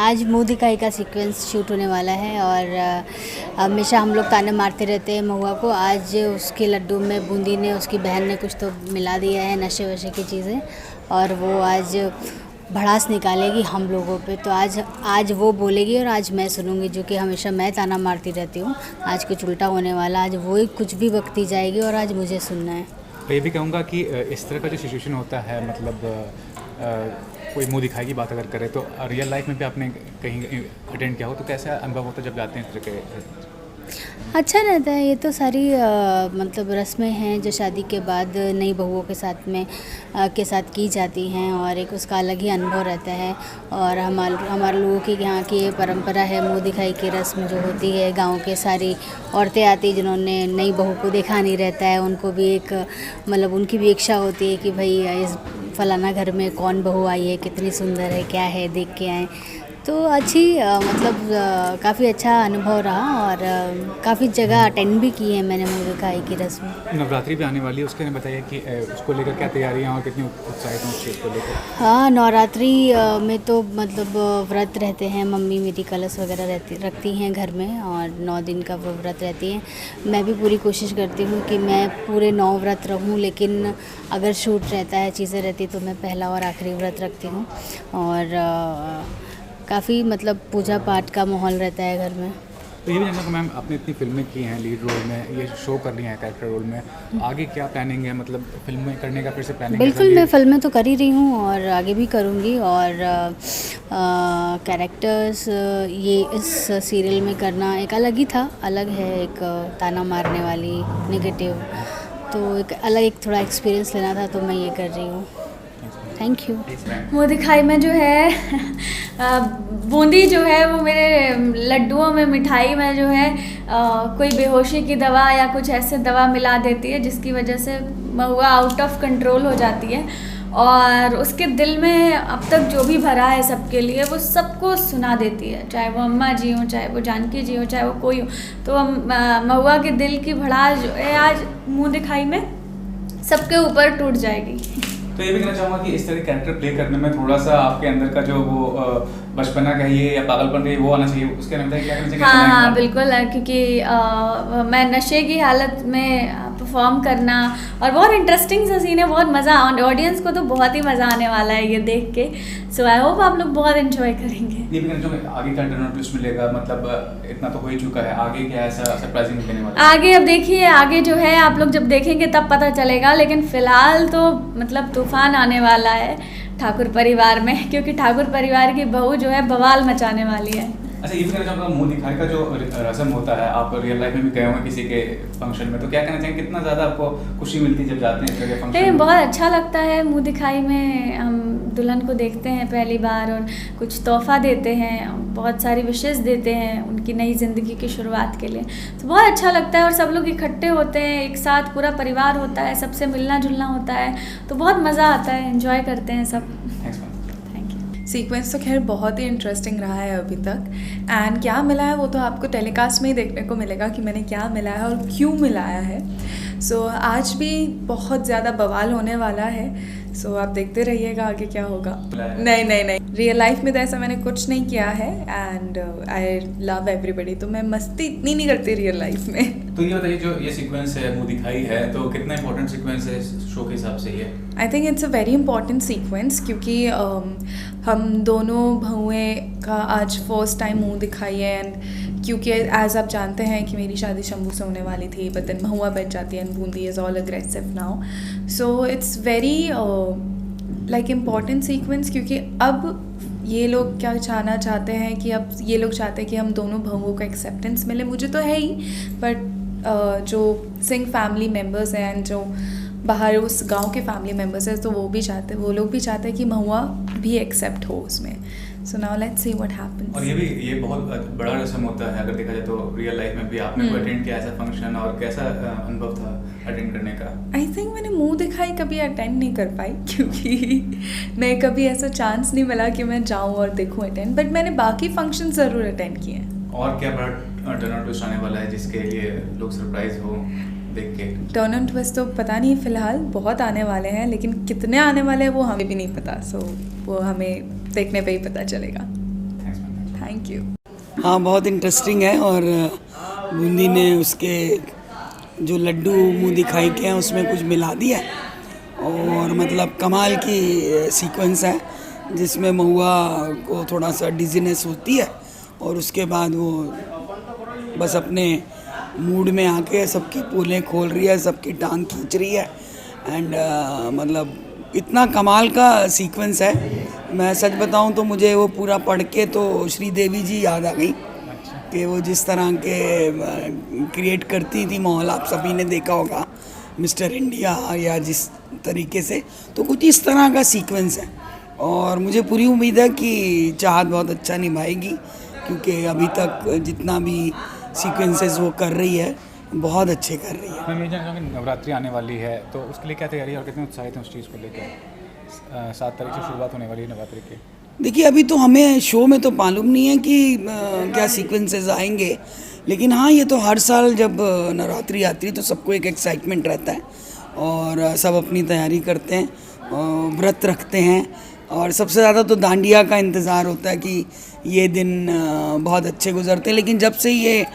आज मुँह दिखाई का सीक्वेंस शूट होने वाला है और हमेशा हम लोग ताने मारते रहते हैं महुआ को। आज उसके लड्डू में बूंदी ने, उसकी बहन ने कुछ तो मिला दिया है, नशे वशे की चीज़ें, और वो आज भड़ास निकालेगी हम लोगों पे। तो आज वो बोलेगी और आज मैं सुनूंगी, जो कि हमेशा मैं ताना मारती रहती हूँ। आज कुछ उल्टा होने वाला, आज वो ही कुछ भी बकती जाएगी और आज मुझे सुनना है। तो ये भी कहूँगा कि इस तरह का जो सिचुएशन होता है, मतलब कोई मुँह दिखाई की बात अगर करे तो रियल लाइफ में भी आपने कहीं अटेंड किया हो, तो कैसा अनुभव होता है जब जाते हैं इस तरह के? अच्छा रहता है। ये तो सारी मतलब रस्में हैं जो शादी के बाद नई बहुओं के साथ की जाती हैं, और एक उसका अलग ही अनुभव रहता है। और हमारे लोगों की यहाँ की ये परंपरा है, मुँह दिखाई की रस्म जो होती है। गांव के सारी औरतें आती जिन्होंने नई बहू को देखा नहीं रहता है, उनको भी एक मतलब उनकी भी इच्छा होती है कि भाई इस फलाना घर में कौन बहू आई है, कितनी सुंदर है, क्या है, देख के आएँ। तो अच्छी मतलब काफ़ी अच्छा अनुभव रहा, और काफ़ी जगह अटेंड भी की है मैंने मुँह दिखाई की रस्म। नवरात्रि भी आने वाली है, उसके लिए बताइए कि उसको लेकर क्या तैयारियां और कितनी उत्साहित हैं उस चीज़ को लेकर? हाँ, नवरात्रि में तो मतलब व्रत रहते हैं। मम्मी मेरी कलश वगैरह रखती हैं घर में, और 9 दिन का वो व्रत रहती हैं। मैं भी पूरी कोशिश करती हूँ कि मैं पूरे 9 व्रत रहूँ, लेकिन अगर शूट रहता है, चीज़ें रहती, तो मैं पहला और आखिरी व्रत रखती हूँ। और काफ़ी मतलब पूजा पाठ का माहौल रहता है घर में। तो ये भी जानना कि मैम, आपने इतनी फिल्में की हैं लीड रोल में, ये शो कर रही हैं कैरेक्टर रोल में, आगे क्या प्लानिंग है? मतलब फिल्में करने का फिर से प्लानिंग? बिल्कुल, मैं फ़िल्में तो कर ही रही हूँ और आगे भी करूँगी। और कैरेक्टर्स ये इस सीरियल में करना एक अलग ही था, अलग है, एक ताना मारने वाली नेगेटिव, तो एक अलग, एक थोड़ा एक्सपीरियंस लेना था, तो मैं ये कर रही हूँ। Thank you. मुँह दिखाई में जो है बूंदी जो है वो मेरे लड्डुओं में, मिठाई में जो है कोई बेहोशी की दवा या कुछ ऐसे दवा मिला देती है, जिसकी वजह से महुआ आउट ऑफ कंट्रोल हो जाती है। और उसके दिल में अब तक जो भी भरा है सबके लिए, वो सबको सुना देती है, चाहे वो अम्मा जी हों, चाहे वो जानकी जी हों, चाहे वो कोई हो। तो महुआ के दिल की भड़ास जो है आज मुँह दिखाई में सबके ऊपर टूट जाएगी। तो ये भी कहना चाहूँगा कि इस तरह कैरेक्टर प्ले करने में थोड़ा सा आपके अंदर का जो वो बचपना कहिए या पागलपन कहिए, वो आना चाहिए। उसके अंदर क्या करना चाहिए? हाँ, बिल्कुल, क्योंकि मैं नशे की हालत में परफॉर्म करना, और बहुत इंटरेस्टिंग सा सीन है, बहुत मज़ा, ऑडियंस को तो बहुत ही मज़ा आने वाला है ये देख के। सो आई होप आप लोग बहुत एंजॉय करेंगे। ये भी कहना चाहूँगा, आगे का टर्न ट्विस्ट मिलेगा, मतलब इतना तो हो ही चुका है, आगे क्या ऐसा सरप्राइजिंग देने वाला है? आगे अब देखिए, आगे जो है आप लोग जब देखेंगे तब पता चलेगा, लेकिन फ़िलहाल तो मतलब तूफान आने वाला है ठाकुर परिवार में, क्योंकि ठाकुर परिवार की बहू जो है बवाल मचाने वाली है। अच्छा, ये भी कहना चाहूँगा, मुँह दिखाई का जो रस्म होता है, आप रियल लाइफ में भी गए होंगे किसी के फंक्शन में, तो क्या कहना चाहेंगे, कितना ज़्यादा आपको खुशी मिलती है जब जाते हैं इस तरह के फंक्शन में? बहुत अच्छा लगता है। मुँह दिखाई में हम दुल्हन को देखते हैं पहली बार, और कुछ तोहफा देते हैं, बहुत सारी विशेष देते हैं उनकी नई ज़िंदगी की शुरुआत के लिए। तो बहुत अच्छा लगता है, और सब लोग इकट्ठे होते हैं एक साथ, पूरा परिवार होता है, सबसे मिलना जुलना होता है, तो बहुत मज़ा आता है, एंजॉय करते हैं सब। सीक्वेंस तो खैर बहुत ही इंटरेस्टिंग रहा है अभी तक, एंड क्या मिला है वो तो आपको टेलीकास्ट में ही देखने को मिलेगा कि मैंने क्या मिलाया है और क्यों मिलाया है। सो आज भी बहुत ज़्यादा बवाल होने वाला है, सो आप देखते रहिएगा आगे क्या होगा। नहीं, रियल लाइफ में तो ऐसा मैंने कुछ नहीं किया है, एंड आई लव एवरीबडी, तो मैं मस्ती इतनी नहीं करती रियल लाइफ में। तो ये बताइए, जो ये सीक्वेंस है मुँह दिखाई है, तो कितना इंपॉर्टेंट सीक्वेंस है शो के हिसाब से ये? I think it's a very important sequence, क्योंकि हम दोनों बहुएं का आज फर्स्ट टाइम मुँह दिखाई है, एंड क्योंकि एज आप जानते हैं कि मेरी शादी शंभू से होने वाली थी, बट देन महुआ बैठ जाती है and Bundi is all aggressive now. So it's very like important sequence, क्योंकि अब ये लोग क्या जानना चाहते हैं कि अब ये लोग चाहते हैं कि हम दोनों बहुओं को एक्सेप्टेंस मिले। मुझे तो है ही, बट जो सिंह फैमिली मेम्बर्स हैं एंड जो बाहर उस गांव के फैमिली मेम्बर्स हैं, तो वो लोग भी चाहते हैं कि महुआ भी एक्सेप्ट हो उसमें। So now let's see what happens. और ये बहुत बड़ा रस्म होता है, अगर देखा जाए तो रियल लाइफ में भी। आपने कोई अटेंड किया ऐसा फंक्शन, और कैसा अनुभव था अटेंड करने का? आई थिंक मैंने मुँह दिखाई कभी अटेंड नहीं कर पाई, क्योंकि मैं कभी ऐसा चांस नहीं मिला कि मैं जाऊँ और देखूँ अटेंड, बट मैंने बाकी फंक्शन ज़रूर अटेंड किए हैं। और क्या बड़ा टर्न आउट ट्विस्ट आने वाला है जिसके लिए लोग सरप्राइज हो देख के? टर्न एंड ट्विस्ट तो पता नहीं, फ़िलहाल बहुत आने वाले हैं, लेकिन कितने आने वाले हैं वो हमें भी नहीं पता। सो वो हमें देखने पे ही पता चलेगा। Thank you. हाँ, बहुत इंटरेस्टिंग है। और बूंदी ने उसके जो लड्डू मुंह दिखाई के हैं उसमें कुछ मिला दिया है और मतलब कमाल की सीक्वेंस है जिसमें महुआ को थोड़ा सा डिजीनेस होती है और उसके बाद वो बस अपने मूड में आके सबकी पोलें खोल रही है, सबकी टांग खींच रही है एंड मतलब इतना कमाल का सीक्वेंस है। मैं सच बताऊं तो मुझे वो पूरा पढ़ के तो श्रीदेवी जी याद आ गई कि वो जिस तरह के क्रिएट करती थी माहौल, आप सभी ने देखा होगा मिस्टर इंडिया या जिस तरीके से, तो कुछ इस तरह का सीक्वेंस है और मुझे पूरी उम्मीद है कि चाहत बहुत अच्छा निभाएगी क्योंकि अभी तक जितना भी सीक्वेंसेस वो कर रही है बहुत अच्छे कर रही है। मैं ये जानना चाहूँगी नवरात्रि आने वाली है तो उसके लिए क्या तैयारी है और कितने उत्साहित हैं उस चीज़ को लेकर? 7 तारीख से शुरुआत होने वाली है नवरात्रि की। देखिए अभी तो हमें शो में तो मालूम नहीं है कि क्या सीक्वेंसेस आएंगे, लेकिन हाँ ये तो हर साल जब नवरात्रि आती है तो सबको एक एक्साइटमेंट रहता है और सब अपनी तैयारी करते हैं, व्रत रखते हैं और सबसे ज़्यादा तो डांडिया का इंतज़ार होता है कि ये दिन बहुत अच्छे गुजरते हैं। लेकिन जब से ये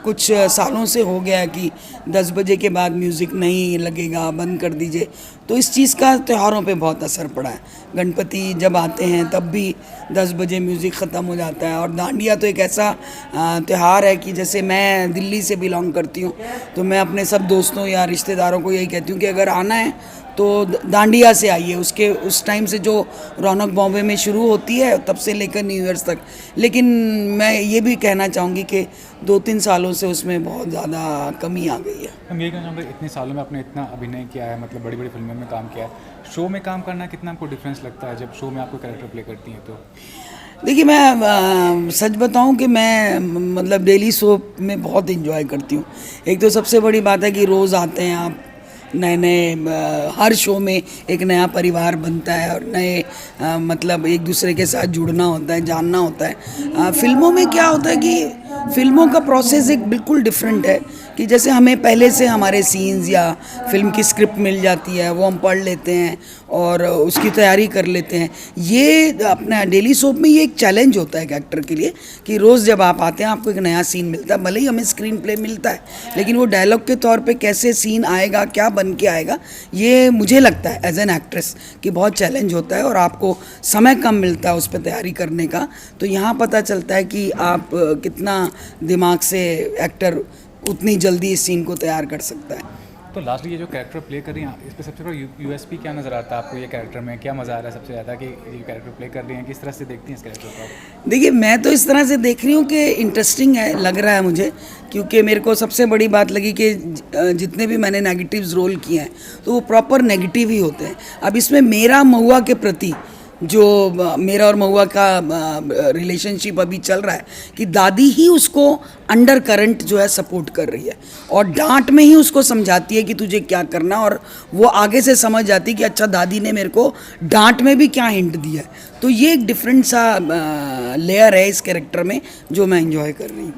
कुछ सालों से हो गया कि 10 बजे के बाद म्यूज़िक नहीं लगेगा, बंद कर दीजिए, तो इस चीज़ का त्योहारों पे बहुत असर पड़ा है। गणपति जब आते हैं तब भी 10 बजे म्यूज़िक ख़त्म हो जाता है और डांडिया तो एक ऐसा त्यौहार है कि जैसे मैं दिल्ली से बिलोंग करती हूँ तो मैं अपने सब दोस्तों या रिश्तेदारों को यही कहती हूँ कि अगर आना है तो डांडिया से आइए। उसके उस टाइम से जो रौनक बॉम्बे में शुरू होती है तब से लेकर न्यू ईयर्स तक, लेकिन मैं ये भी कहना चाहूँगी कि 2-3 सालों से उसमें बहुत ज़्यादा कमी आ गई है। हम ये कहना चाहूँगे इतने सालों में आपने इतना अभिनय किया है, मतलब बड़ी बड़ी फिल्मों में काम किया है, शो में काम करना कितना आपको डिफरेंस लगता है जब शो में आपको कैरेक्टर प्ले करती हैं? तो देखिए मैं सच बताऊं कि मैं मतलब डेली शो में बहुत इन्जॉय करती हूँ। एक तो सबसे बड़ी बात है कि रोज़ आते हैं आप, नए नए हर शो में एक नया परिवार बनता है और नए मतलब एक दूसरे के साथ जुड़ना होता है, जानना होता है। फिल्मों में क्या होता है कि फिल्मों का प्रोसेस एक बिल्कुल डिफरेंट है कि जैसे हमें पहले से हमारे सीन्स या फिल्म की स्क्रिप्ट मिल जाती है, वो हम पढ़ लेते हैं और उसकी तैयारी कर लेते हैं। ये अपना डेली सोप में ये एक चैलेंज होता है एक एक्टर के लिए कि रोज़ जब आप आते हैं आपको एक नया सीन मिलता है, भले ही हमें स्क्रीन प्ले मिलता है लेकिन वो डायलॉग के तौर पे कैसे सीन आएगा, क्या बन के आएगा, ये मुझे लगता है एज एन एक्ट्रेस कि बहुत चैलेंज होता है और आपको समय कम मिलता है उस पर तैयारी करने का। तो यहाँ पता चलता है कि आप कितना दिमाग से एक्टर उतनी जल्दी इस सीन को तैयार कर सकता है। तो लास्टली ये जो कैरेक्टर प्ले कर रही हैं इस पर सबसे बड़ा यूएसपी क्या नज़र आता है आपको? ये कैरेक्टर में क्या मज़ा आ रहा है सबसे ज़्यादा कि ये कैरेक्टर प्ले कर रही हैं, किस तरह से देखती हैं इस कैरेक्टर को? देखिए मैं तो इस तरह से देख रही हूँ कि इंटरेस्टिंग है, लग रहा है मुझे, क्योंकि मेरे को सबसे बड़ी बात लगी कि जितने भी मैंने नेगेटिव्स रोल किए हैं तो वो प्रॉपर नेगेटिव ही होते हैं। अब इसमें मेरा महुआ के प्रति जो मेरा और महुआ का रिलेशनशिप अभी चल रहा है कि दादी ही उसको अंडर करंट जो है सपोर्ट कर रही है और डांट में ही उसको समझाती है कि तुझे क्या करना, और वो आगे से समझ जाती है कि अच्छा दादी ने मेरे को डांट में भी क्या हिंट दिया है। तो ये एक डिफरेंट सा लेयर है इस कैरेक्टर में जो मैं एंजॉय कर रही हूँ।